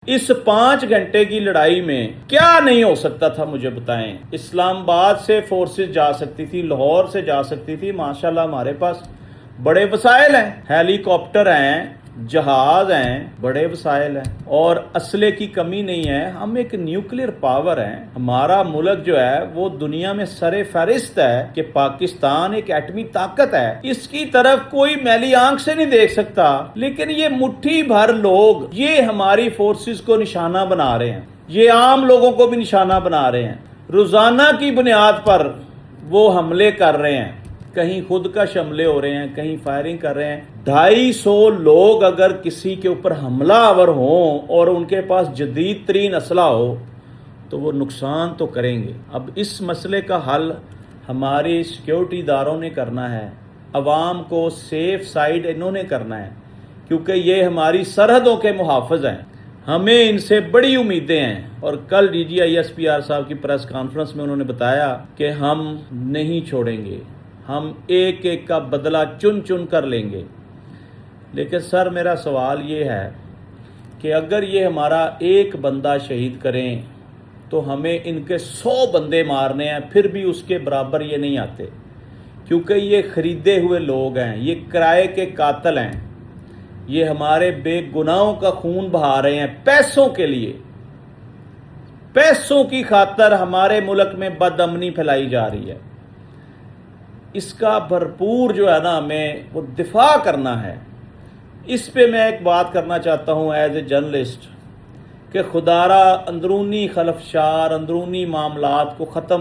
اس 5 گھنٹے کی لڑائی میں کیا نہیں ہو سکتا تھا مجھے بتائیں۔ اسلام آباد سے فورسز جا سکتی تھی، لاہور سے جا سکتی تھی۔ ماشاءاللہ ہمارے پاس بڑے وسائل ہیں، ہیلی کاپٹر ہیں، جہاز ہیں، بڑے وسائل ہیں اور اسلحے کی کمی نہیں ہے۔ ہم ایک نیوکلیر پاور ہیں۔ ہمارا ملک جو ہے وہ دنیا میں سر فہرست ہے کہ پاکستان ایک ایٹمی طاقت ہے، اس کی طرف کوئی میلی آنکھ سے نہیں دیکھ سکتا، لیکن یہ مٹھی بھر لوگ یہ ہماری فورسز کو نشانہ بنا رہے ہیں، یہ عام لوگوں کو بھی نشانہ بنا رہے ہیں۔ روزانہ کی بنیاد پر وہ حملے کر رہے ہیں، کہیں خودکش حملے ہو رہے ہیں، کہیں فائرنگ کر رہے ہیں۔ 250 لوگ اگر کسی کے اوپر حملہ آور ہوں اور ان کے پاس جدید ترین اسلحہ ہو تو وہ نقصان تو کریں گے۔ اب اس مسئلے کا حل ہماری سیکیورٹی اداروں نے کرنا ہے، عوام کو سیف سائڈ انہوں نے کرنا ہے، کیونکہ یہ ہماری سرحدوں کے محافظ ہیں۔ ہمیں ان سے بڑی امیدیں ہیں، اور کل D G I S P R صاحب کی پریس کانفرنس میں انہوں نے بتایا کہ ہم نہیں چھوڑیں گے، ہم ایک ایک کا بدلہ چن چن کر لیں گے۔ لیکن سر میرا سوال یہ ہے کہ اگر یہ ہمارا ایک بندہ شہید کریں تو ہمیں ان کے 100 بندے مارنے ہیں، پھر بھی اس کے برابر یہ نہیں آتے، کیونکہ یہ خریدے ہوئے لوگ ہیں، یہ کرائے کے قاتل ہیں، یہ ہمارے بے گناہوں کا خون بہا رہے ہیں پیسوں کے لیے۔ پیسوں کی خاطر ہمارے ملک میں بد امنی پھیلائی جا رہی ہے۔ اس کا بھرپور جو ہے نا ہمیں وہ دفاع کرنا ہے۔ اس پہ میں ایک بات کرنا چاہتا ہوں ایز اے جرنلسٹ کہ خدا را اندرونی خلفشار، اندرونی معاملات کو ختم